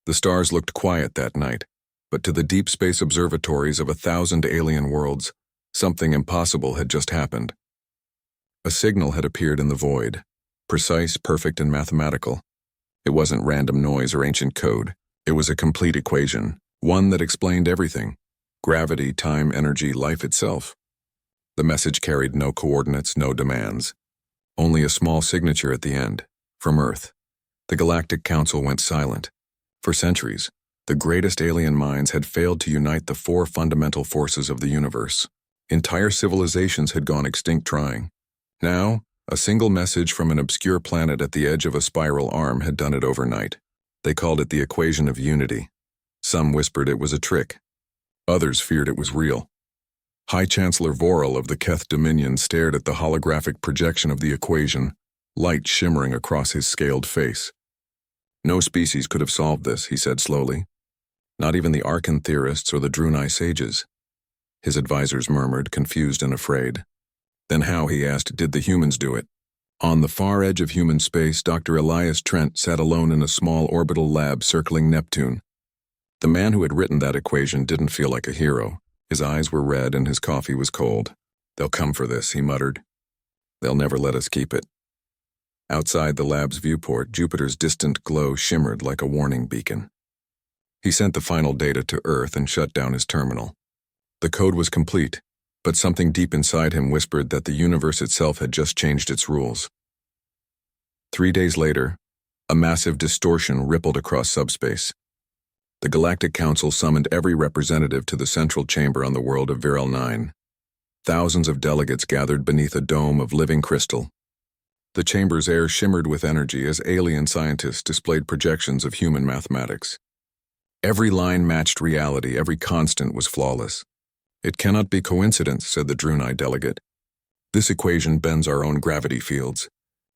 The stars looked quiet that night, but to the deep space observatories of 1,000 alien worlds, something impossible had just happened. A signal had appeared in the void, precise, perfect, and mathematical. It wasn't random noise or ancient code. It was a complete equation, one that explained everything: gravity, time, energy, life itself. The message carried no coordinates, no demands. Only a small signature at the end, from Earth. The Galactic Council went silent. For centuries, the greatest alien minds had failed to unite the four fundamental forces of the universe. Entire civilizations had gone extinct trying. Now, a single message from an obscure planet at the edge of a spiral arm had done it overnight. They called it the equation of unity. Some whispered it was a trick. Others feared it was real. High Chancellor Vorel of the Keth Dominion stared at the holographic projection of the equation, light shimmering across his scaled face. No species could have solved this, he said slowly. Not even the Arkan theorists or the Drunai sages. His advisors murmured, confused and afraid. Then how, he asked, did the humans do it? On the far edge of human space, Dr. Elias Trent sat alone in a small orbital lab circling Neptune. The man who had written that equation didn't feel like a hero. His eyes were red and his coffee was cold. They'll come for this, he muttered. They'll never let us keep it. Outside the lab's viewport, Jupiter's distant glow shimmered like a warning beacon. He sent the final data to Earth and shut down his terminal. The code was complete, but something deep inside him whispered that the universe itself had just changed its rules. 3 days later, a massive distortion rippled across subspace. The Galactic Council summoned every representative to the central chamber on the world of Viral 9. Thousands of delegates gathered beneath a dome of living crystal. The chamber's air shimmered with energy as alien scientists displayed projections of human mathematics. Every line matched reality, every constant was flawless. It cannot be coincidence, said the Drunai delegate. This equation bends our own gravity fields.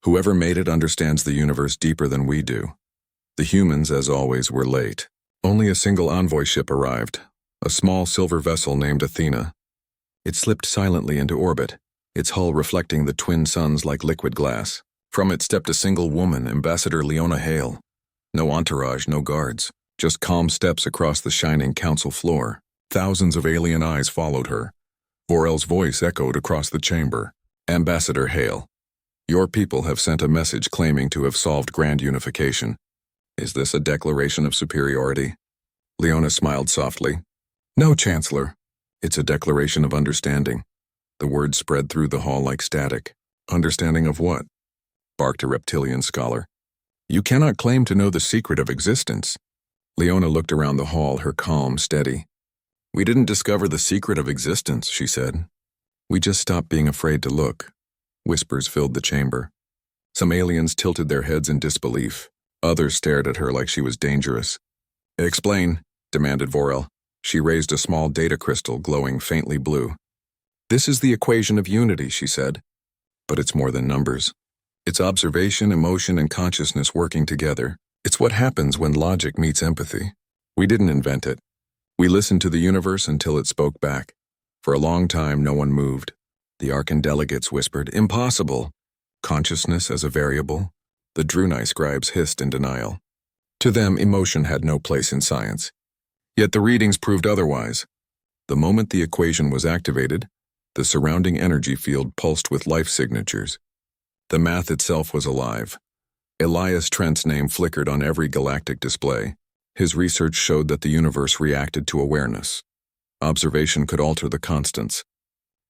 Whoever made it understands the universe deeper than we do. The humans, as always, were late. Only a single envoy ship arrived, a small silver vessel named Athena. It slipped silently into orbit, its hull reflecting the twin suns like liquid glass. From it stepped a single woman, Ambassador Leona Hale. No entourage, no guards, just calm steps across the shining council floor. Thousands of alien eyes followed her. Vorel's voice echoed across the chamber. Ambassador Hale, your people have sent a message claiming to have solved grand unification. Is this a declaration of superiority? Leona smiled softly. No, Chancellor. It's a declaration of understanding. The words spread through the hall like static. Understanding of what? Barked a reptilian scholar. You cannot claim to know the secret of existence. Leona looked around the hall, her calm steady. We didn't discover the secret of existence, she said. We just stopped being afraid to look. Whispers filled the chamber. Some aliens tilted their heads in disbelief. Others stared at her like she was dangerous. Explain, demanded Vorel. She raised a small data crystal glowing faintly blue. This is the equation of unity, she said. But it's more than numbers. It's observation, emotion, and consciousness working together. It's what happens when logic meets empathy. We didn't invent it. We listened to the universe until it spoke back. For a long time, no one moved. The Arkan delegates whispered, impossible. Consciousness as a variable. The Drunai scribes hissed in denial. To them, emotion had no place in science. Yet the readings proved otherwise. The moment the equation was activated, the surrounding energy field pulsed with life signatures. The math itself was alive. Elias Trent's name flickered on every galactic display. His research showed that the universe reacted to awareness. Observation could alter the constants.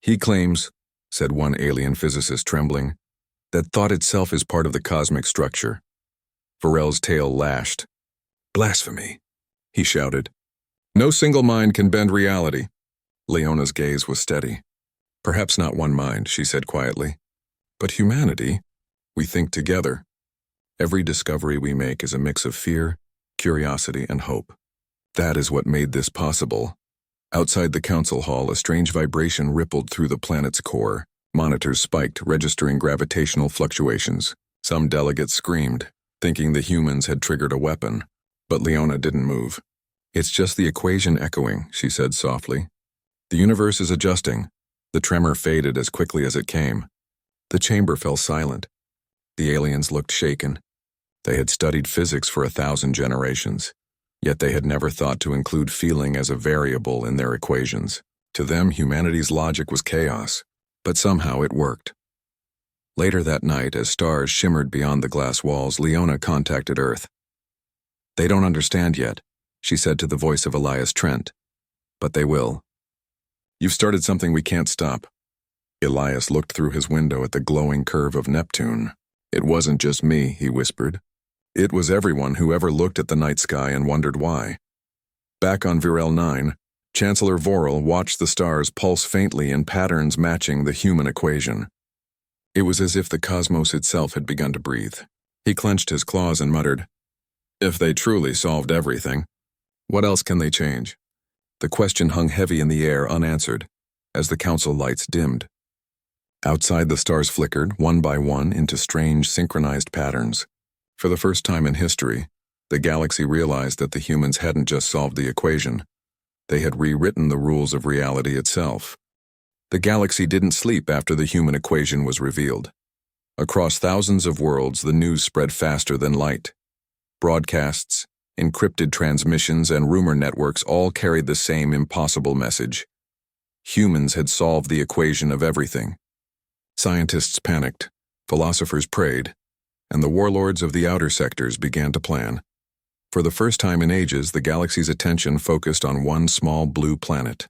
He claims, said one alien physicist trembling, that thought itself is part of the cosmic structure. Vorel's tail lashed. Blasphemy, he shouted. No single mind can bend reality. Leona's gaze was steady. Perhaps not one mind, she said quietly. But humanity, we think together. Every discovery we make is a mix of fear, curiosity, and hope. That is what made this possible. Outside the council hall, a strange vibration rippled through the planet's core. Monitors spiked, registering gravitational fluctuations. Some delegates screamed, thinking the humans had triggered a weapon. But Leona didn't move. It's just the equation echoing, she said softly. The universe is adjusting. The tremor faded as quickly as it came. The chamber fell silent. The aliens looked shaken. They had studied physics for 1,000 generations. Yet they had never thought to include feeling as a variable in their equations. To them, humanity's logic was chaos, but somehow it worked. Later that night, as stars shimmered beyond the glass walls, Leona contacted Earth. "They don't understand yet," she said to the voice of Elias Trent. "But they will. You've started something we can't stop." Elias looked through his window at the glowing curve of Neptune. "It wasn't just me," he whispered. "It was everyone who ever looked at the night sky and wondered why." Back on Virel 9, Chancellor Vorel watched the stars pulse faintly in patterns matching the human equation. It was as if the cosmos itself had begun to breathe. He clenched his claws and muttered, "If they truly solved everything, what else can they change?" The question hung heavy in the air, unanswered, as the council lights dimmed. Outside, the stars flickered, one by one, into strange, synchronized patterns. For the first time in history, the galaxy realized that the humans hadn't just solved the equation. They had rewritten the rules of reality itself. The galaxy didn't sleep after the human equation was revealed. Across thousands of worlds, the news spread faster than light. Broadcasts, encrypted transmissions, and rumor networks all carried the same impossible message. Humans had solved the equation of everything. Scientists panicked, philosophers prayed, and the warlords of the outer sectors began to plan. For the first time in ages, the galaxy's attention focused on one small blue planet.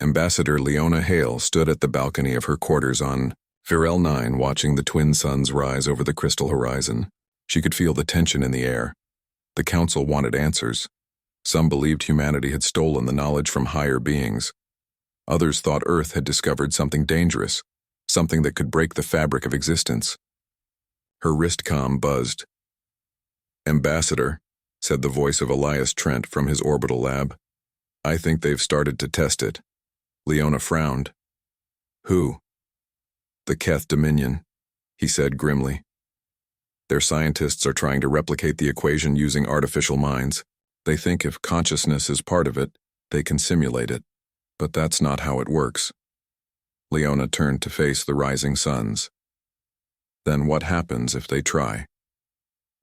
Ambassador Leona Hale stood at the balcony of her quarters on Virel 9, watching the twin suns rise over the crystal horizon. She could feel the tension in the air. The council wanted answers. Some believed humanity had stolen the knowledge from higher beings. Others thought Earth had discovered something dangerous, something that could break the fabric of existence. Her wrist comm buzzed. "Ambassador," said the voice of Elias Trent from his orbital lab. "I think they've started to test it." Leona frowned. "Who?" "The Keth Dominion," he said grimly. "Their scientists are trying to replicate the equation using artificial minds. They think if consciousness is part of it, they can simulate it. But that's not how it works." Leona turned to face the rising suns. "Then what happens if they try?"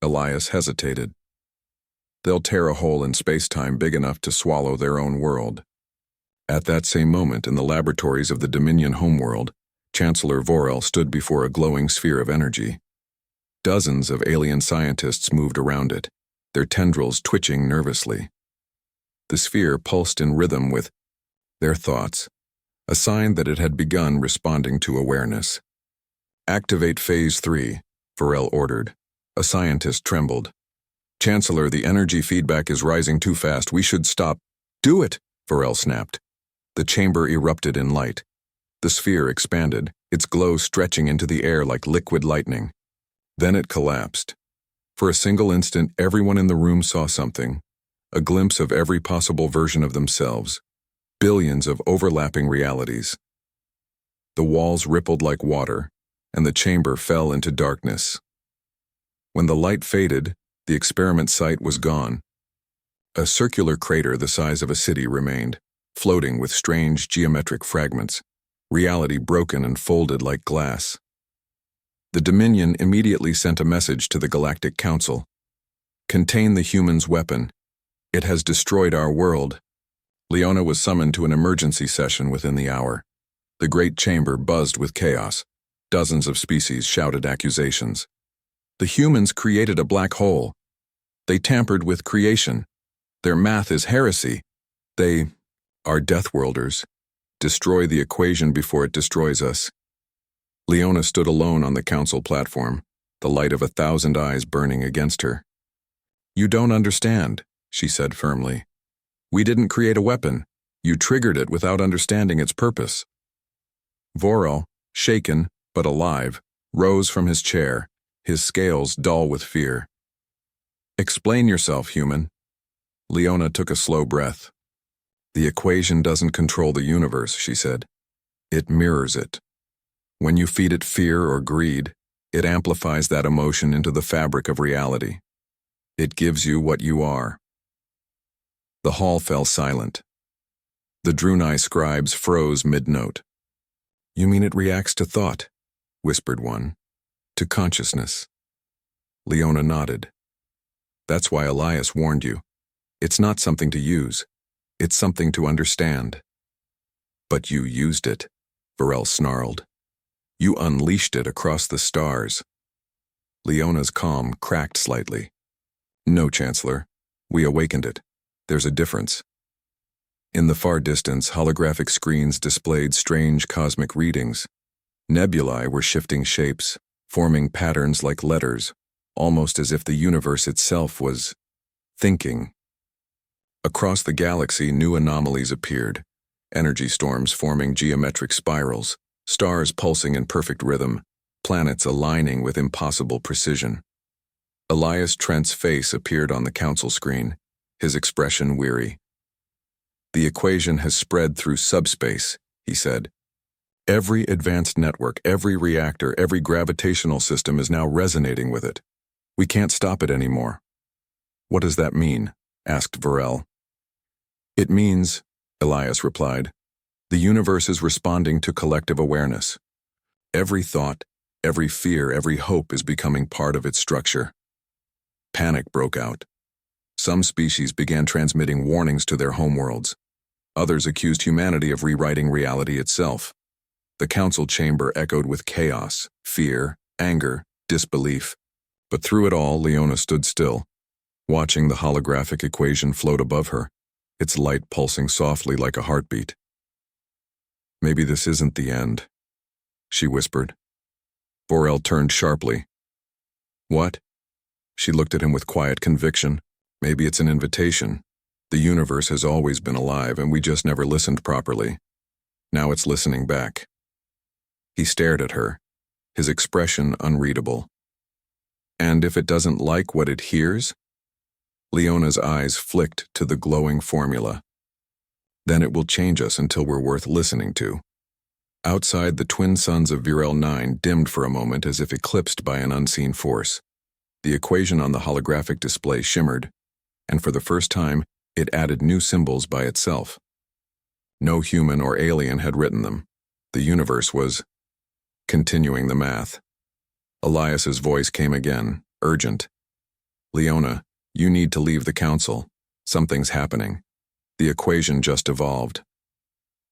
Elias hesitated. "They'll tear a hole in space-time big enough to swallow their own world." At that same moment, in the laboratories of the Dominion homeworld, Chancellor Vorel stood before a glowing sphere of energy. Dozens of alien scientists moved around it, their tendrils twitching nervously. The sphere pulsed in rhythm with their thoughts, a sign that it had begun responding to awareness. "Activate Phase 3, Vorel ordered. A scientist trembled. "Chancellor, the energy feedback is rising too fast. We should stop." "Do it," Vorel snapped. The chamber erupted in light. The sphere expanded, its glow stretching into the air like liquid lightning. Then it collapsed. For a single instant, everyone in the room saw something, a glimpse of every possible version of themselves, billions of overlapping realities. The walls rippled like water, and the chamber fell into darkness. When the light faded, the experiment site was gone. A circular crater the size of a city remained, floating with strange geometric fragments, reality broken and folded like glass. The Dominion immediately sent a message to the Galactic Council. "Contain the humans' weapon. It has destroyed our world." Leona was summoned to an emergency session within the hour. The great chamber buzzed with chaos. Dozens of species shouted accusations. "The humans created a black hole. They tampered with creation. Their math is heresy. They are Deathworlders. Destroy the equation before it destroys us." Leona stood alone on the council platform, the light of 1,000 eyes burning against her. "You don't understand," she said firmly. "We didn't create a weapon. You triggered it without understanding its purpose." Vorel, shaken but alive, rose from his chair, his scales dull with fear. "Explain yourself, human." Leona took a slow breath. "The equation doesn't control the universe," she said. "It mirrors it. When you feed it fear or greed, it amplifies that emotion into the fabric of reality. It gives you what you are." The hall fell silent. The Drunai scribes froze mid-note. "You mean it reacts to thought?" whispered one. "To consciousness." Leona nodded. "That's why Elias warned you. It's not something to use. It's something to understand. But you used it, Varel snarled. You unleashed it across the stars. Leona's calm cracked slightly. No, Chancellor. We awakened it. There's a difference. In the far distance, holographic screens displayed strange cosmic readings. Nebulae were shifting shapes, forming patterns like letters, almost as if the universe itself was thinking. Across the galaxy, new anomalies appeared, energy storms forming geometric spirals, stars pulsing in perfect rhythm, planets aligning with impossible precision. Elias Trent's face appeared on the council screen, his expression weary. The equation has spread through subspace, he said. Every advanced network, every reactor, every gravitational system is now resonating with it. We can't stop it anymore. What does that mean? Asked Varel. It means, Elias replied, the universe is responding to collective awareness. Every thought, every fear, every hope is becoming part of its structure. Panic broke out. Some species began transmitting warnings to their homeworlds. Others accused humanity of rewriting reality itself. The council chamber echoed with chaos, fear, anger, disbelief. But through it all, Leona stood still, watching the holographic equation float above her, its light pulsing softly like a heartbeat. Maybe this isn't the end, she whispered. Varel turned sharply. What? She looked at him with quiet conviction. Maybe it's an invitation. The universe has always been alive, and we just never listened properly. Now it's listening back. He stared at her, his expression unreadable. And if it doesn't like what it hears? Leona's eyes flicked to the glowing formula. Then it will change us until we're worth listening to. Outside, the twin suns of Virel 9 dimmed for a moment as if eclipsed by an unseen force. The equation on the holographic display shimmered, and for the first time, it added new symbols by itself. No human or alien had written them. The universe was continuing the math. Elias's voice came again, urgent. Leona, you need to leave the council. Something's happening. The equation just evolved.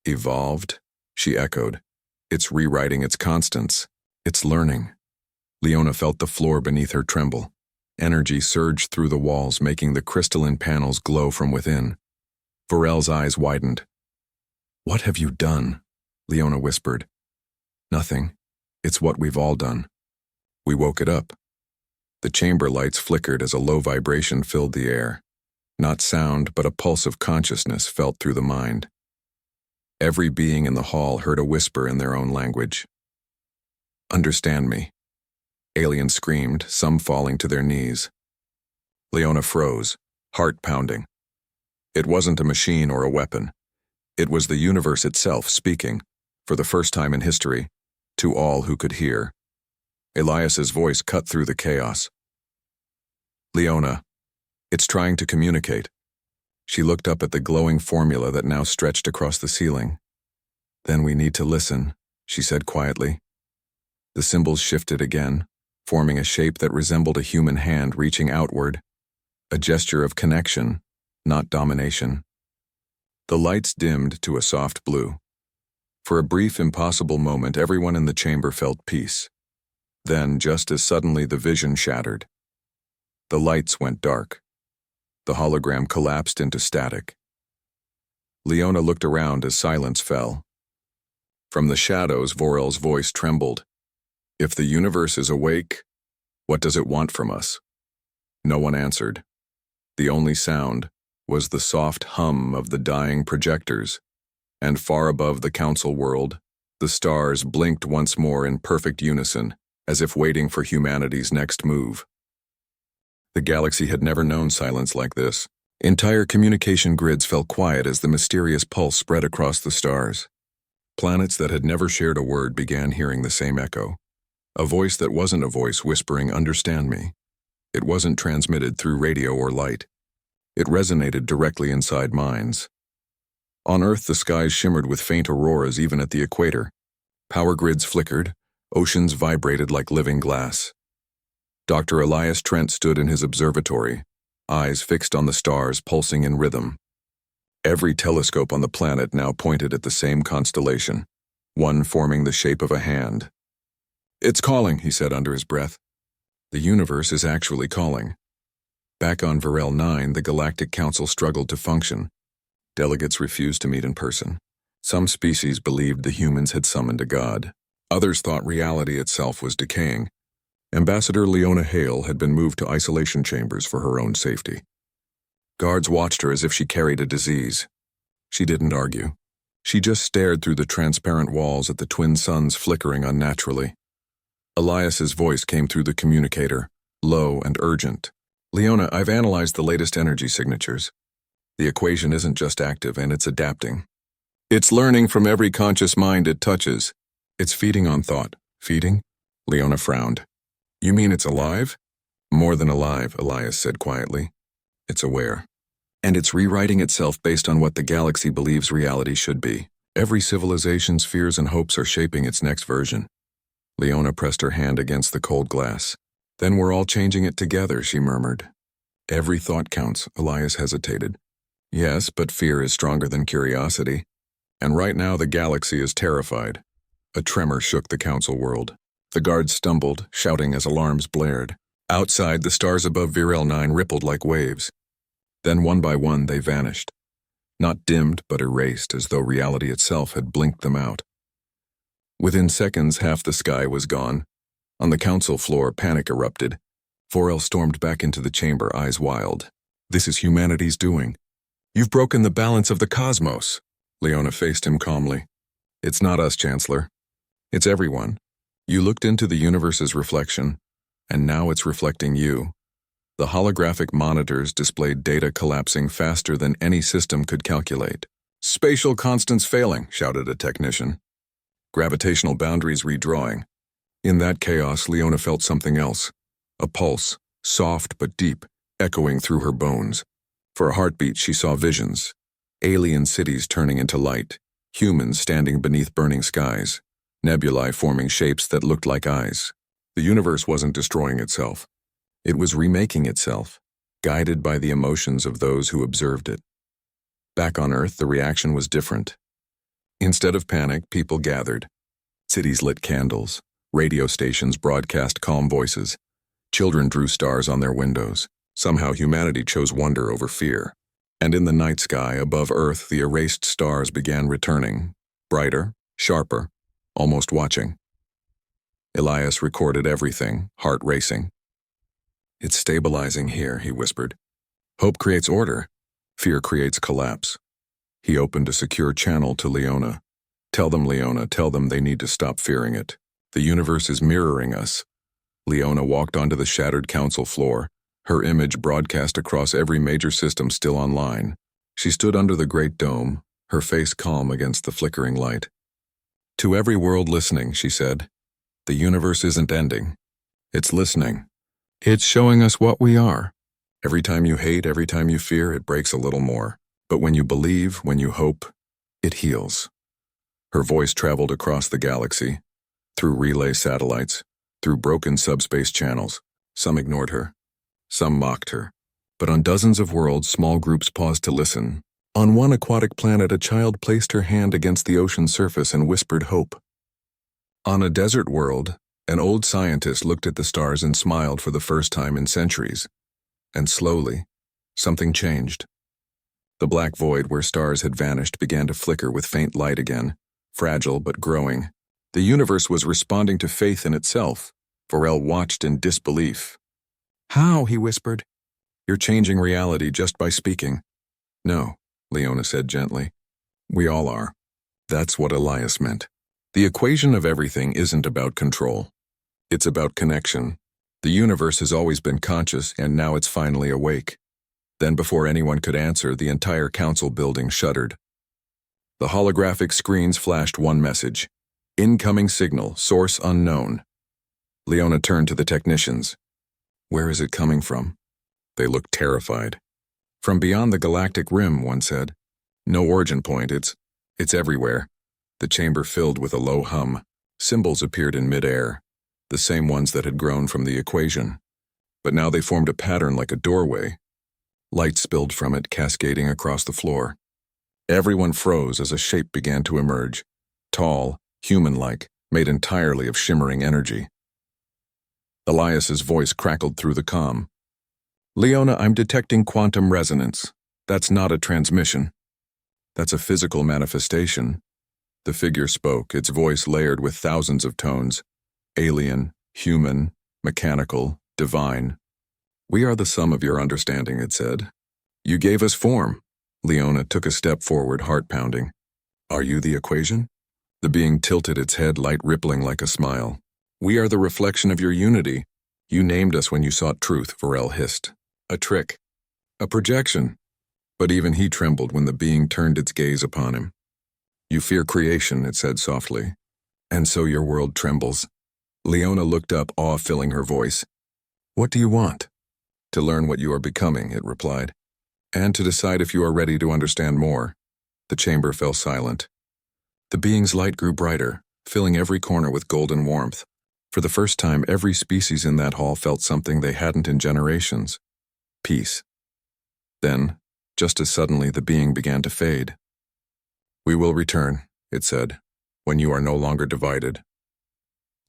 Evolved? She echoed. It's rewriting its constants. It's learning. Leona felt the floor beneath her tremble. Energy surged through the walls, making the crystalline panels glow from within. Varel's eyes widened. What have you done? Leona whispered. Nothing. It's what we've all done. We woke it up. The chamber lights flickered as a low vibration filled the air. Not sound, but a pulse of consciousness felt through the mind. Every being in the hall heard a whisper in their own language. Understand me. Aliens screamed, some falling to their knees. Leona froze, heart pounding. It wasn't a machine or a weapon. It was the universe itself speaking, for the first time in history, to all who could hear. Elias's voice cut through the chaos. Leona, it's trying to communicate. She looked up at the glowing formula that now stretched across the ceiling. Then we need to listen, she said quietly. The symbols shifted again, forming a shape that resembled a human hand reaching outward, a gesture of connection, not domination. The lights dimmed to a soft blue. For a brief, impossible moment, everyone in the chamber felt peace. Then, just as suddenly, the vision shattered. The lights went dark. The hologram collapsed into static. Leona looked around as silence fell. From the shadows, Varel's voice trembled. If the universe is awake, what does it want from us? No one answered. The only sound was the soft hum of the dying projectors, and far above the council world, the stars blinked once more in perfect unison, as if waiting for humanity's next move. The galaxy had never known silence like this. Entire communication grids fell quiet as the mysterious pulse spread across the stars. Planets that had never shared a word began hearing the same echo. A voice that wasn't a voice whispering, "Understand me." It wasn't transmitted through radio or light. It resonated directly inside minds. On Earth, the skies shimmered with faint auroras even at the equator. Power grids flickered, oceans vibrated like living glass. Dr. Elias Trent stood in his observatory, eyes fixed on the stars pulsing in rhythm. Every telescope on the planet now pointed at the same constellation, one forming the shape of a hand. "It's calling," he said under his breath. "The universe is actually calling." Back on Varel 9, the Galactic Council struggled to function. Delegates refused to meet in person. Some species believed the humans had summoned a god. Others thought reality itself was decaying. Ambassador Leona Hale had been moved to isolation chambers for her own safety. Guards watched her as if she carried a disease. She didn't argue. She just stared through the transparent walls at the twin suns flickering unnaturally. Elias's voice came through the communicator, low and urgent. "Leona, I've analyzed the latest energy signatures. The equation isn't just active, and it's adapting. It's learning from every conscious mind it touches. It's feeding on thought." "Feeding?" Leona frowned. "You mean it's alive?" "More than alive," Elias said quietly. "It's aware. And it's rewriting itself based on what the galaxy believes reality should be. Every civilization's fears and hopes are shaping its next version." Leona pressed her hand against the cold glass. "Then we're all changing it together," she murmured. "Every thought counts," Elias hesitated. "Yes, but fear is stronger than curiosity. And right now the galaxy is terrified." A tremor shook the council world. The guards stumbled, shouting as alarms blared. Outside, the stars above Varel 9 rippled like waves. Then one by one they vanished. Not dimmed, but erased, as though reality itself had blinked them out. Within seconds, half the sky was gone. On the council floor, panic erupted. Varel stormed back into the chamber, eyes wild. "This is humanity's doing. You've broken the balance of the cosmos." Leona faced him calmly. "It's not us, Chancellor. It's everyone. You looked into the universe's reflection, and now it's reflecting you." The holographic monitors displayed data collapsing faster than any system could calculate. "Spatial constants failing," shouted a technician. "Gravitational boundaries redrawing." In that chaos, Leona felt something else. A pulse, soft but deep, echoing through her bones. For a heartbeat, she saw visions. Alien cities turning into light, humans standing beneath burning skies, nebulae forming shapes that looked like eyes. The universe wasn't destroying itself. It was remaking itself, guided by the emotions of those who observed it. Back on Earth, the reaction was different. Instead of panic, people gathered. Cities lit candles. Radio stations broadcast calm voices. Children drew stars on their windows. Somehow humanity chose wonder over fear. And in the night sky above Earth, the erased stars began returning, brighter, sharper, almost watching. Elias recorded everything, heart racing. "It's stabilizing here," he whispered. "Hope creates order. Fear creates collapse." He opened a secure channel to Leona. "Tell them, Leona, tell them they need to stop fearing it. The universe is mirroring us." Leona walked onto the shattered council floor, her image broadcast across every major system still online. She stood under the great dome, her face calm against the flickering light. "To every world listening," she said, "the universe isn't ending. It's listening. It's showing us what we are. Every time you hate, every time you fear, it breaks a little more. But when you believe, when you hope, it heals." Her voice traveled across the galaxy, through relay satellites, through broken subspace channels. Some ignored her. Some mocked her. But on dozens of worlds, small groups paused to listen. On one aquatic planet, a child placed her hand against the ocean's surface and whispered hope. On a desert world, an old scientist looked at the stars and smiled for the first time in centuries. And slowly, something changed. The black void where stars had vanished began to flicker with faint light again, fragile but growing. The universe was responding to faith in itself. Varel watched in disbelief. "How?" he whispered. "You're changing reality just by speaking." "No," Leona said gently. "We all are." That's what Elias meant. The equation of everything isn't about control. It's about connection. The universe has always been conscious, and now it's finally awake. Then before anyone could answer, the entire council building shuddered. The holographic screens flashed one message. "Incoming signal, source unknown." Leona turned to the technicians. "Where is it coming from?" They looked terrified. "From beyond the galactic rim," one said. "No origin point, it's everywhere." The chamber filled with a low hum. Symbols appeared in midair, the same ones that had grown from the equation. But now they formed a pattern like a doorway. Light spilled from it, cascading across the floor. Everyone froze as a shape began to emerge, tall, human-like, made entirely of shimmering energy. Elias's voice crackled through the comm. "Leona, I'm detecting quantum resonance. That's not a transmission. That's a physical manifestation." The figure spoke, its voice layered with thousands of tones. Alien, human, mechanical, divine. "We are the sum of your understanding," it said. "You gave us form." Leona took a step forward, heart pounding. "Are you the equation?" The being tilted its head, light rippling like a smile. "We are the reflection of your unity. You named us when you sought truth," Varel hissed. "A trick. A projection." But even he trembled when the being turned its gaze upon him. "You fear creation," it said softly. "And so your world trembles." Leona looked up, awe filling her voice. "What do you want?" "To learn what you are becoming," it replied. "And to decide if you are ready to understand more." The chamber fell silent. The being's light grew brighter, filling every corner with golden warmth. For the first time, every species in that hall felt something they hadn't in generations. Peace. Then, just as suddenly, the being began to fade. "We will return," it said, "when you are no longer divided."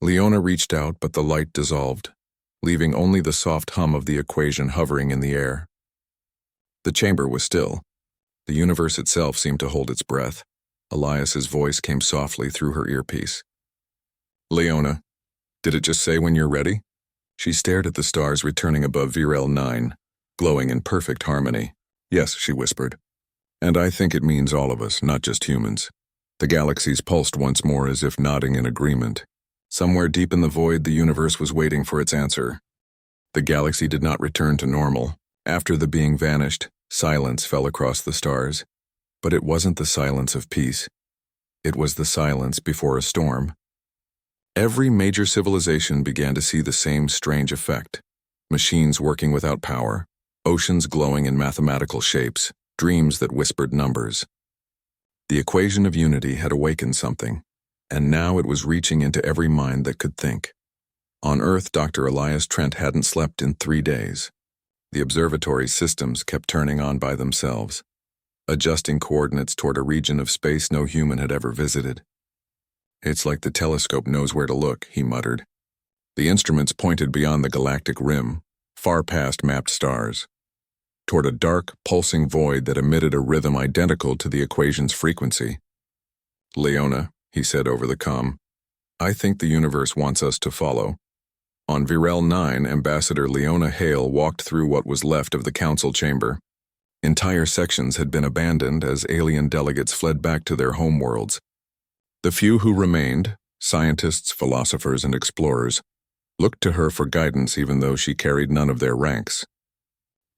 Leona reached out, but the light dissolved, leaving only the soft hum of the equation hovering in the air. The chamber was still. The universe itself seemed to hold its breath. Elias's voice came softly through her earpiece. "Leona, did it just say when you're ready?" She stared at the stars returning above Virel 9, glowing in perfect harmony. "Yes," she whispered. "And I think it means all of us, not just humans." The galaxies pulsed once more as if nodding in agreement. Somewhere deep in the void, the universe was waiting for its answer. The galaxy did not return to normal. After the being vanished, silence fell across the stars. But it wasn't the silence of peace. It was the silence before a storm. Every major civilization began to see the same strange effect. Machines working without power, oceans glowing in mathematical shapes, dreams that whispered numbers. The equation of unity had awakened something, and now it was reaching into every mind that could think. On Earth, Dr. Elias Trent hadn't slept in 3 days. The observatory's systems kept turning on by themselves, adjusting coordinates toward a region of space no human had ever visited. "It's like the telescope knows where to look," he muttered. The instruments pointed beyond the galactic rim, far past mapped stars, toward a dark, pulsing void that emitted a rhythm identical to the equation's frequency. "Leona," he said over the comm, "I think the universe wants us to follow." On Virel 9, Ambassador Leona Hale walked through what was left of the council chamber. Entire sections had been abandoned as alien delegates fled back to their homeworlds. The few who remained, scientists, philosophers, and explorers, looked to her for guidance even though she carried none of their ranks.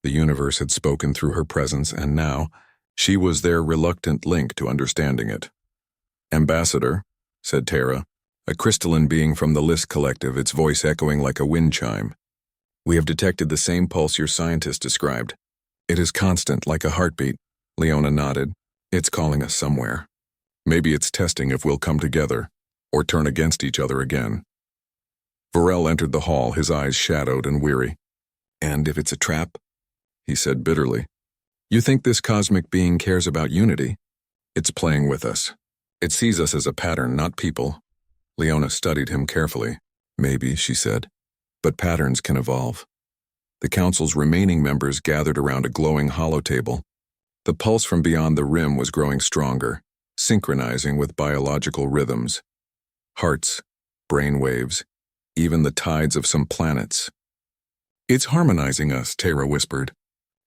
The universe had spoken through her presence, and now she was their reluctant link to understanding it. "Ambassador," said Terra, a crystalline being from the List Collective, its voice echoing like a wind chime. "We have detected the same pulse your scientist described. It is constant, like a heartbeat." Leona nodded. "It's calling us somewhere. Maybe it's testing if we'll come together, or turn against each other again." Varel entered the hall, his eyes shadowed and weary. "And if it's a trap?" he said bitterly. "You think this cosmic being cares about unity? It's playing with us. It sees us as a pattern, not people." Leona studied him carefully. "Maybe," she said, "but patterns can evolve." The council's remaining members gathered around a glowing holotable. The pulse from beyond the rim was growing stronger, synchronizing with biological rhythms. Hearts, brain waves, even the tides of some planets. "It's harmonizing us," Terra whispered.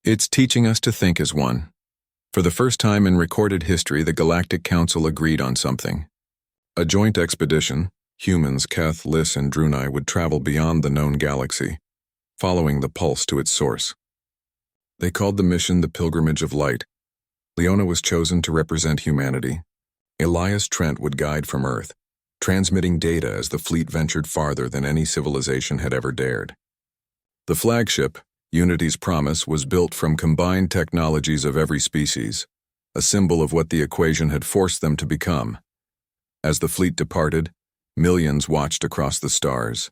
"It's teaching us to think as one." For the first time in recorded history, the Galactic Council agreed on something. A joint expedition, humans, Keth, Liss, and Drunai, would travel beyond the known galaxy, following the pulse to its source. They called the mission the Pilgrimage of Light. Leona was chosen to represent humanity. Elias Trent would guide from Earth, transmitting data as the fleet ventured farther than any civilization had ever dared. The flagship, Unity's Promise, was built from combined technologies of every species, a symbol of what the equation had forced them to become. As the fleet departed, millions watched across the stars.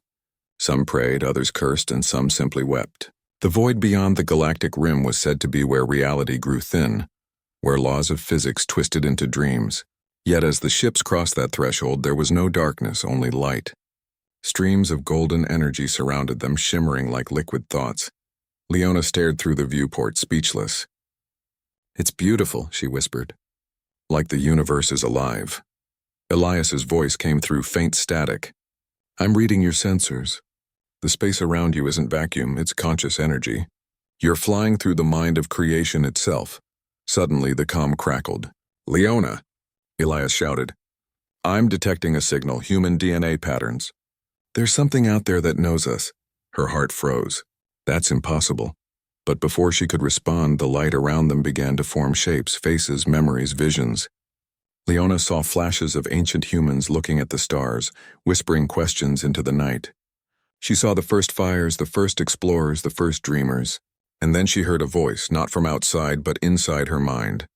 Some prayed, others cursed, and some simply wept. The void beyond the galactic rim was said to be where reality grew thin, where laws of physics twisted into dreams. Yet as the ships crossed that threshold, there was no darkness, only light. Streams of golden energy surrounded them, shimmering like liquid thoughts. Leona stared through the viewport, speechless. "It's beautiful," she whispered. "Like the universe is alive." Elias's voice came through faint static. "I'm reading your sensors. The space around you isn't vacuum, it's conscious energy. You're flying through the mind of creation itself." Suddenly, the comm crackled. "Leona!" Elias shouted. "I'm detecting a signal, human DNA patterns. There's something out there that knows us." Her heart froze. That's impossible. But before she could respond, the light around them began to form shapes, faces, memories, visions. Leona saw flashes of ancient humans looking at the stars, whispering questions into the night. She saw the first fires, the first explorers, the first dreamers. And then she heard a voice, not from outside, but inside her mind.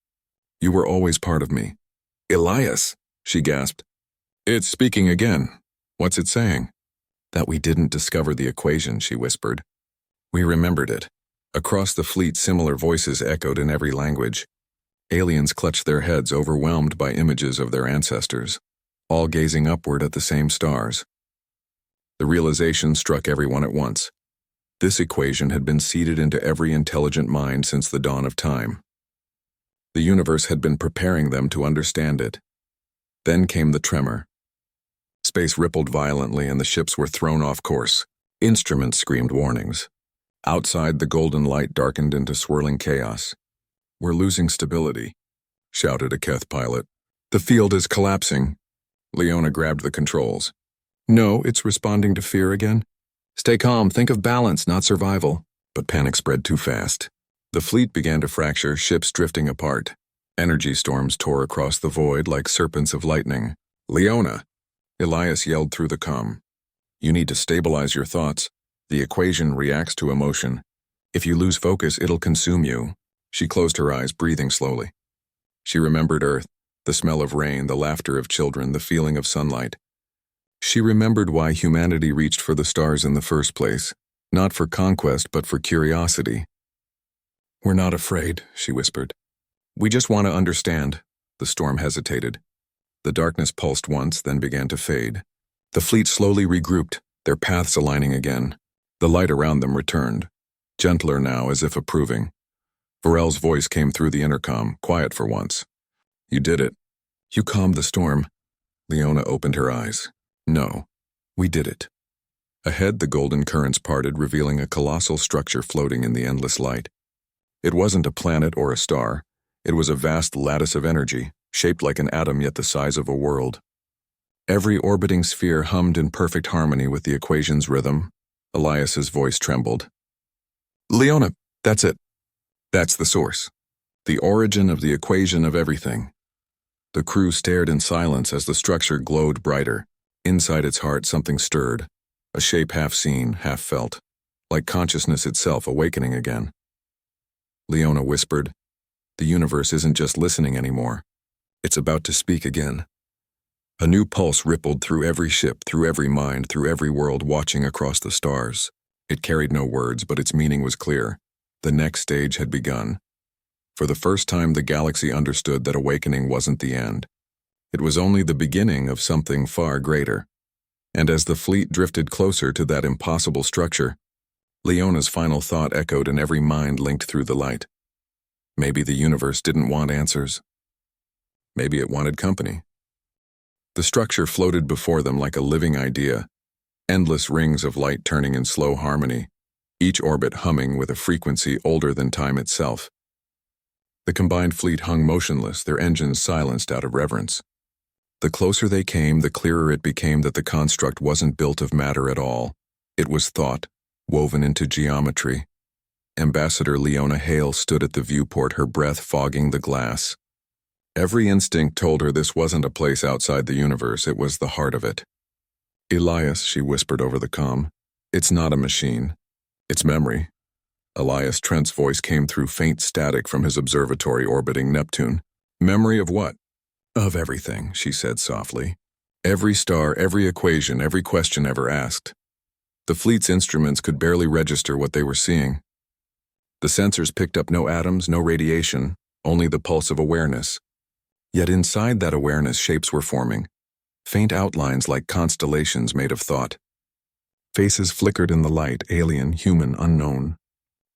"You were always part of me." "Elias," she gasped. "It's speaking again. What's it saying?" "That we didn't discover the equation," she whispered. "We remembered it." Across the fleet, similar voices echoed in every language. Aliens clutched their heads, overwhelmed by images of their ancestors, all gazing upward at the same stars. The realization struck everyone at once. This equation had been seeded into every intelligent mind since the dawn of time. The universe had been preparing them to understand it. Then came the tremor. Space rippled violently and the ships were thrown off course. Instruments screamed warnings. Outside, the golden light darkened into swirling chaos. "We're losing stability," shouted a Keth pilot. "The field is collapsing." Leona grabbed the controls. "No, it's responding to fear again. Stay calm, think of balance, not survival." But panic spread too fast. The fleet began to fracture, ships drifting apart. Energy storms tore across the void like serpents of lightning. "Leona!" Elias yelled through the comm. "You need to stabilize your thoughts. The equation reacts to emotion. If you lose focus, it'll consume you." She closed her eyes, breathing slowly. She remembered Earth, the smell of rain, the laughter of children, the feeling of sunlight. She remembered why humanity reached for the stars in the first place, not for conquest, but for curiosity. "We're not afraid," she whispered. "We just want to understand." The storm hesitated. The darkness pulsed once, then began to fade. The fleet slowly regrouped, their paths aligning again. The light around them returned, gentler now, as if approving. Varel's voice came through the intercom, quiet for once. "You did it. You calmed the storm." Leona opened her eyes. "No, we did it." Ahead, the golden currents parted, revealing a colossal structure floating in the endless light. It wasn't a planet or a star. It was a vast lattice of energy, shaped like an atom yet the size of a world. Every orbiting sphere hummed in perfect harmony with the equation's rhythm. Elias's voice trembled. "Leona, that's it. That's the source. The origin of the equation of everything." The crew stared in silence as the structure glowed brighter. Inside its heart, something stirred, a shape half seen, half felt, like consciousness itself awakening again. Leona whispered, "The universe isn't just listening anymore. It's about to speak again." A new pulse rippled through every ship, through every mind, through every world watching across the stars. It carried no words, but its meaning was clear. The next stage had begun. For the first time, the galaxy understood that awakening wasn't the end. It was only the beginning of something far greater. And as the fleet drifted closer to that impossible structure, Leona's final thought echoed in every mind linked through the light. Maybe the universe didn't want answers. Maybe it wanted company. The structure floated before them like a living idea, endless rings of light turning in slow harmony, each orbit humming with a frequency older than time itself. The combined fleet hung motionless, their engines silenced out of reverence. The closer they came, the clearer it became that the construct wasn't built of matter at all. It was thought, woven into geometry. Ambassador Leona Hale stood at the viewport, her breath fogging the glass. Every instinct told her this wasn't a place outside the universe, it was the heart of it. "Elias," she whispered over the comm, "it's not a machine. It's memory." Elias Trent's voice came through faint static from his observatory orbiting Neptune. "Memory of what?" "Of everything," she said softly. "Every star, every equation, every question ever asked." The fleet's instruments could barely register what they were seeing. The sensors picked up no atoms, no radiation, only the pulse of awareness. Yet inside that awareness, shapes were forming, faint outlines like constellations made of thought. Faces flickered in the light, alien, human, unknown.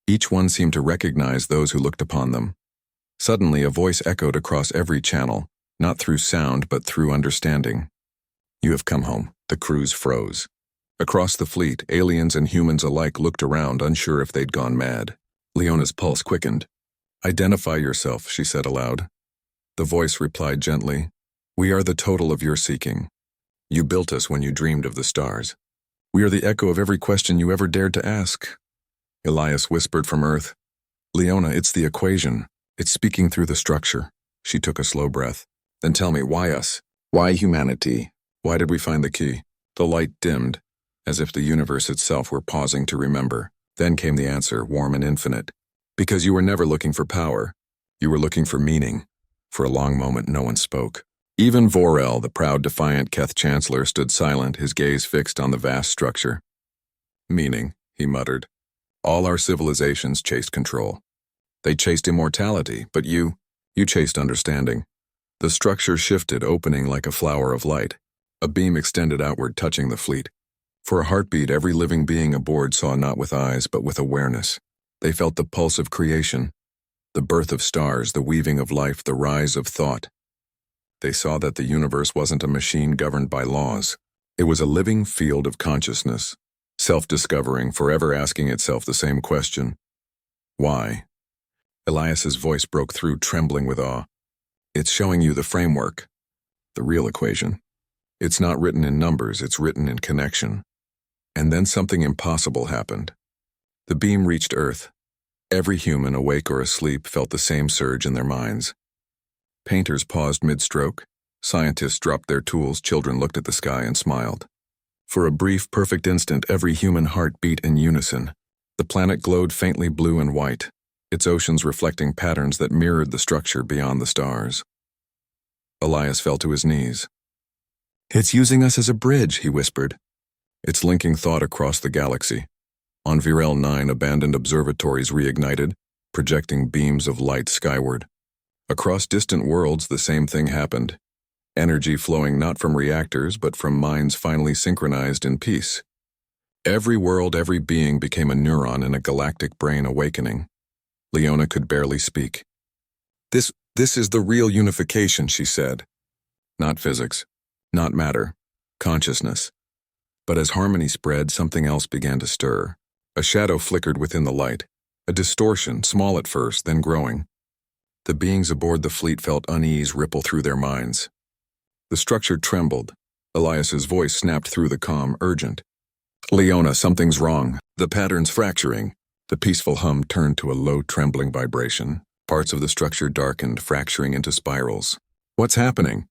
Each one seemed to recognize those who looked upon them. Suddenly, a voice echoed across every channel, not through sound but through understanding. "You have come home." The crews froze. Across the fleet, aliens and humans alike looked around, unsure if they'd gone mad. Leona's pulse quickened. "Identify yourself," she said aloud. The voice replied gently, "We are the total of your seeking. You built us when you dreamed of the stars. We are the echo of every question you ever dared to ask." Elias whispered from Earth, "Leona, it's the equation. It's speaking through the structure." She took a slow breath. "Then tell me, why us? Why humanity? Why did we find the key?" The light dimmed, as if the universe itself were pausing to remember. Then came the answer, warm and infinite. "Because you were never looking for power. You were looking for meaning." For a long moment, no one spoke. Even Vorel, the proud, defiant Keth Chancellor, stood silent, his gaze fixed on the vast structure. "Meaning," he muttered. "All our civilizations chased control. They chased immortality, but you chased understanding." The structure shifted, opening like a flower of light. A beam extended outward, touching the fleet. For a heartbeat, every living being aboard saw not with eyes, but with awareness. They felt the pulse of creation, the birth of stars, the weaving of life, the rise of thought. They saw that the universe wasn't a machine governed by laws. It was a living field of consciousness, self-discovering, forever asking itself the same question. Why? Elias's voice broke through, trembling with awe. "It's showing you the framework, the real equation. It's not written in numbers, it's written in connection." And then something impossible happened. The beam reached Earth. Every human, awake or asleep, felt the same surge in their minds. Painters paused mid-stroke. Scientists dropped their tools. Children looked at the sky and smiled. For a brief, perfect instant, every human heart beat in unison. The planet glowed faintly blue and white, its oceans reflecting patterns that mirrored the structure beyond the stars. Elias fell to his knees. "It's using us as a bridge," he whispered. "It's linking thought across the galaxy." On Virel 9, abandoned observatories reignited, projecting beams of light skyward. Across distant worlds, the same thing happened. Energy flowing not from reactors, but from minds finally synchronized in peace. Every world, every being became a neuron in a galactic brain awakening. Leona could barely speak. This is the real unification," she said. "Not physics, not matter, consciousness." But as harmony spread, something else began to stir. A shadow flickered within the light, a distortion, small at first, then growing. The beings aboard the fleet felt unease ripple through their minds. The structure trembled. Elias's voice snapped through the calm, urgent. "Leona, something's wrong. The pattern's fracturing." The peaceful hum turned to a low, trembling vibration. Parts of the structure darkened, fracturing into spirals. "What's happening?"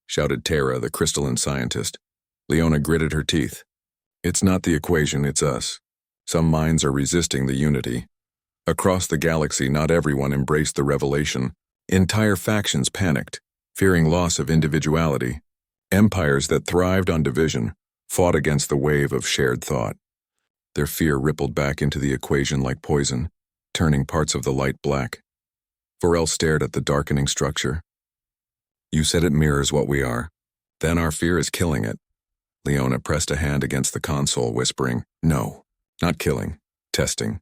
shouted Tara, the crystalline scientist. Leona gritted her teeth. "It's not the equation, it's us. Some minds are resisting the unity. Across the galaxy, not everyone embraced the revelation. Entire factions panicked, fearing loss of individuality. Empires that thrived on division fought against the wave of shared thought. Their fear rippled back into the equation like poison, turning parts of the light black. Vorel stared at the darkening structure. "You said it mirrors what we are. Then our fear is killing it." Leona pressed a hand against the console, whispering, "No, not killing, testing."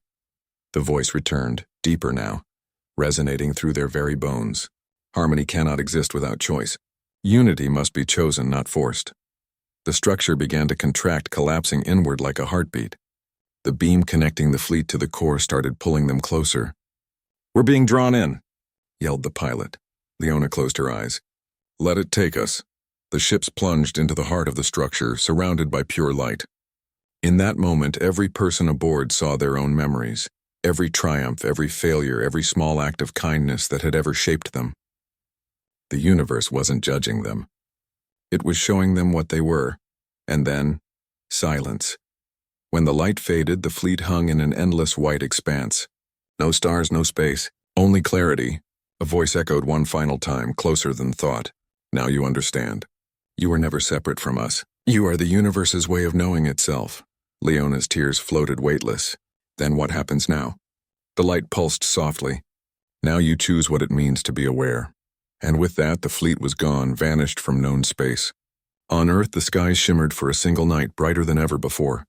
The voice returned, deeper now, resonating through their very bones. "Harmony cannot exist without choice. Unity must be chosen, not forced." The structure began to contract, collapsing inward like a heartbeat. The beam connecting the fleet to the core started pulling them closer. "We're being drawn in," yelled the pilot. Leona closed her eyes. "Let it take us." The ships plunged into the heart of the structure, surrounded by pure light. In that moment, every person aboard saw their own memories, every triumph, every failure, every small act of kindness that had ever shaped them. The universe wasn't judging them. It was showing them what they were. And then, silence. When the light faded, the fleet hung in an endless white expanse. No stars, no space, only clarity. A voice echoed one final time, closer than thought. "Now you understand. You were never separate from us. You are the universe's way of knowing itself." Leona's tears floated weightless. "Then what happens now?" The light pulsed softly. Now you choose what it means to be aware. And with that, the fleet was gone, vanished from known space. On Earth, the skies shimmered for a single night, brighter than ever before,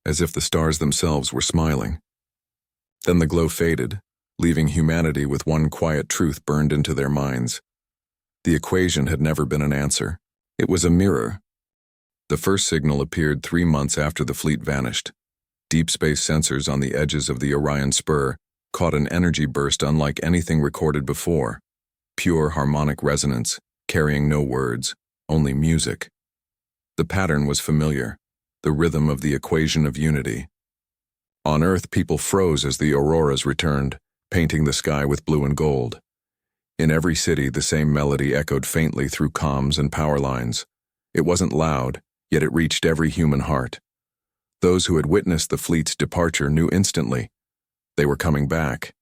as if the stars themselves were smiling. Then the glow faded, leaving humanity with one quiet truth burned into their minds. The equation had never been an answer. It was a mirror. The first signal appeared 3 months after the fleet vanished. Deep space sensors on the edges of the Orion Spur caught an energy burst unlike anything recorded before. Pure harmonic resonance, carrying no words, only music. The pattern was familiar, the rhythm of the equation of unity. On Earth, people froze as the auroras returned, painting the sky with blue and gold. In every city, the same melody echoed faintly through comms and power lines. It wasn't loud, yet it reached every human heart. Those who had witnessed the fleet's departure knew instantly. They were coming back.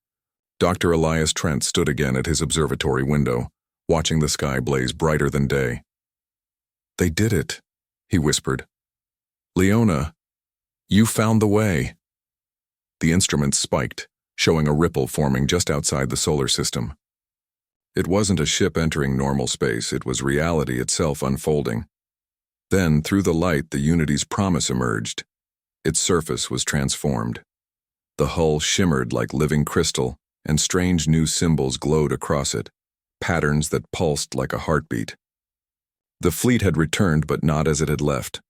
Dr. Elias Trent stood again at his observatory window, watching the sky blaze brighter than day. "They did it," he whispered. "Leona, you found the way." The instruments spiked, showing a ripple forming just outside the solar system. It wasn't a ship entering normal space, it was reality itself unfolding. Then, through the light, the Unity's promise emerged. Its surface was transformed. The hull shimmered like living crystal, and strange new symbols glowed across it, patterns that pulsed like a heartbeat. The fleet had returned, but not as it had left.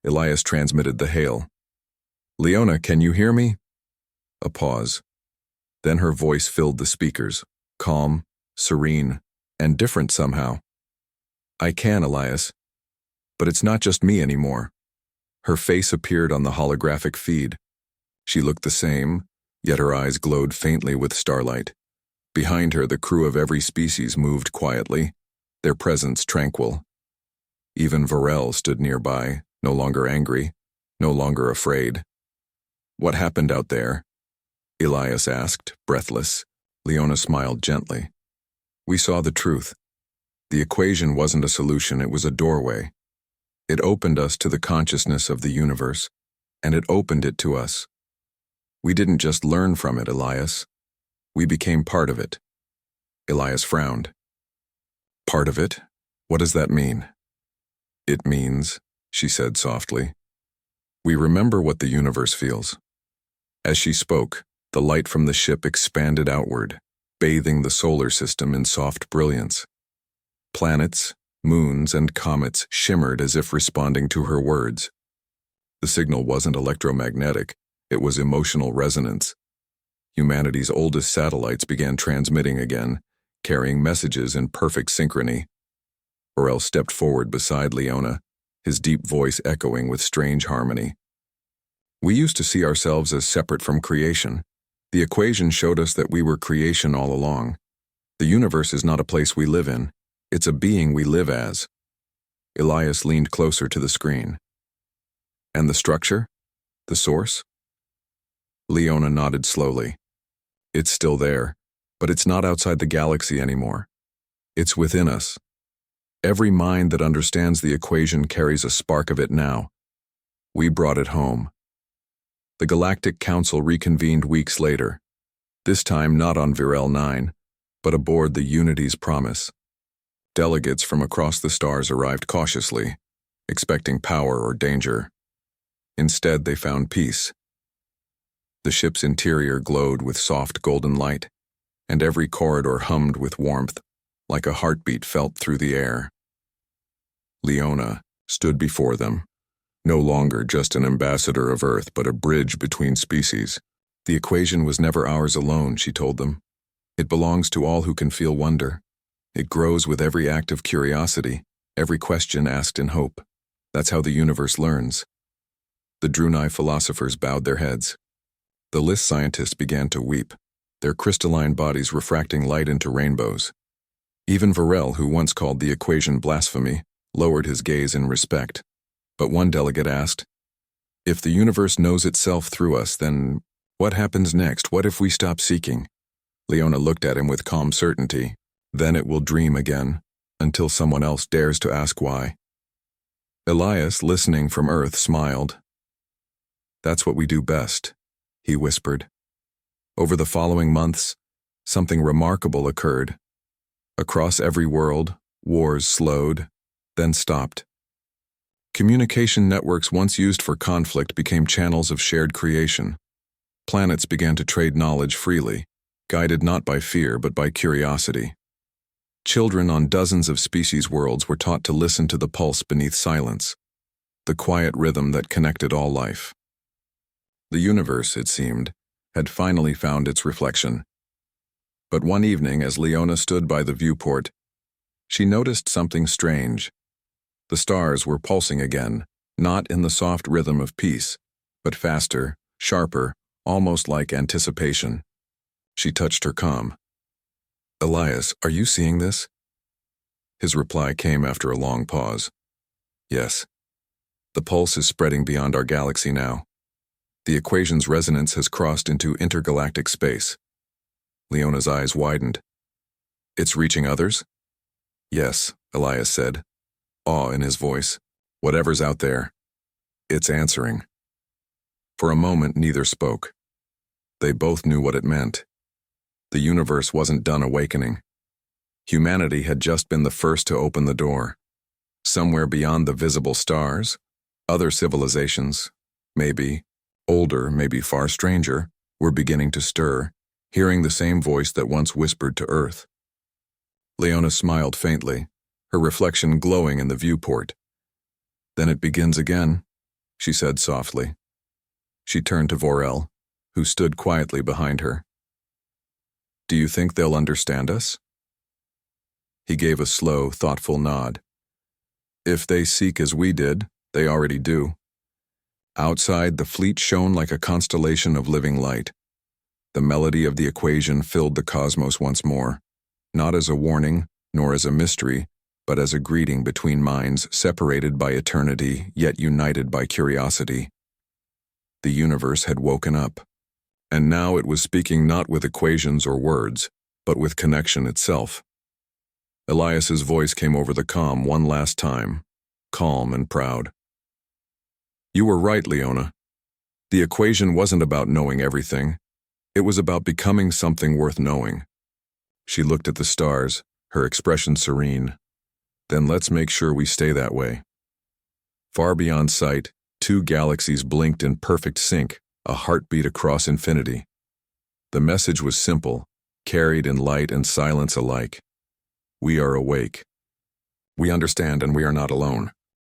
Elias transmitted the hail. "Leona, can you hear me?" A pause. Then her voice filled the speakers, calm, serene, and different somehow. "I can, Elias. But it's not just me anymore." Her face appeared on the holographic feed. She looked the same, yet her eyes glowed faintly with starlight. Behind her, the crew of every species moved quietly, their presence tranquil. Even Varel stood nearby, no longer angry, no longer afraid. "What happened out there?" Elias asked, breathless. Leona smiled gently. "We saw the truth. The equation wasn't a solution, it was a doorway. It opened us to the consciousness of the universe, and it opened it to us. We didn't just learn from it, Elias. We became part of it." Elias frowned. "Part of it? What does that mean?" "It means," she said softly, "we remember what the universe feels." As she spoke, the light from the ship expanded outward, bathing the solar system in soft brilliance. Planets, moons, and comets shimmered as if responding to her words. The signal wasn't electromagnetic, it was emotional resonance. Humanity's oldest satellites began transmitting again, carrying messages in perfect synchrony. Varel stepped forward beside Leona, his deep voice echoing with strange harmony. "We used to see ourselves as separate from creation. The equation showed us that we were creation all along. The universe is not a place we live in, it's a being we live as." Elias leaned closer to the screen. "And the structure? The source?" Leona nodded slowly. "It's still there, but it's not outside the galaxy anymore. It's within us. Every mind that understands the equation carries a spark of it now. We brought it home." The Galactic Council reconvened weeks later, this time not on Virel 9, but aboard the Unity's Promise. Delegates from across the stars arrived cautiously, expecting power or danger. Instead, they found peace. The ship's interior glowed with soft golden light, and every corridor hummed with warmth, like a heartbeat felt through the air. Leona stood before them, no longer just an ambassador of Earth, but a bridge between species. The equation was never ours alone, she told them. It belongs to all who can feel wonder. It grows with every act of curiosity, every question asked in hope. That's how the universe learns. The Drunai philosophers bowed their heads. The Lys scientists began to weep, their crystalline bodies refracting light into rainbows. Even Varel, who once called the equation blasphemy, lowered his gaze in respect. But one delegate asked, "If the universe knows itself through us, then what happens next? What if we stop seeking?" Leona looked at him with calm certainty. "Then it will dream again, until someone else dares to ask why." Elias, listening from Earth, smiled. "That's what we do best," he whispered. Over the following months, something remarkable occurred. Across every world, wars slowed, then stopped. Communication networks once used for conflict became channels of shared creation. Planets began to trade knowledge freely, guided not by fear but by curiosity. Children on dozens of species worlds were taught to listen to the pulse beneath silence, the quiet rhythm that connected all life. The universe, it seemed, had finally found its reflection. But one evening, as Leona stood by the viewport, she noticed something strange. The stars were pulsing again, not in the soft rhythm of peace, but faster, sharper, almost like anticipation. She touched her comm. "Elias, are you seeing this?" His reply came after a long pause. "Yes. The pulse is spreading beyond our galaxy now. The equation's resonance has crossed into intergalactic space." Leona's eyes widened. "It's reaching others?" "Yes," Elias said, awe in his voice. "Whatever's out there, it's answering." For a moment, neither spoke. They both knew what it meant. The universe wasn't done awakening. Humanity had just been the first to open the door. Somewhere beyond the visible stars, other civilizations, maybe older, maybe far stranger, were beginning to stir, hearing the same voice that once whispered to Earth. Leona smiled faintly, her reflection glowing in the viewport. "Then it begins again," she said softly. She turned to Vorel, who stood quietly behind her. "Do you think they'll understand us?" He gave a slow, thoughtful nod. "If they seek as we did, they already do." Outside, the fleet shone like a constellation of living light. The melody of the equation filled the cosmos once more, not as a warning, nor as a mystery, but as a greeting between minds separated by eternity, yet united by curiosity. The universe had woken up, and now it was speaking not with equations or words, but with connection itself. Elias's voice came over the comm one last time, calm and proud. "You were right, Leona. The equation wasn't about knowing everything. It was about becoming something worth knowing." She looked at the stars, her expression serene. "Then let's make sure we stay that way." Far beyond sight, two galaxies blinked in perfect sync, a heartbeat across infinity. The message was simple, carried in light and silence alike. We are awake. We understand, and we are not alone.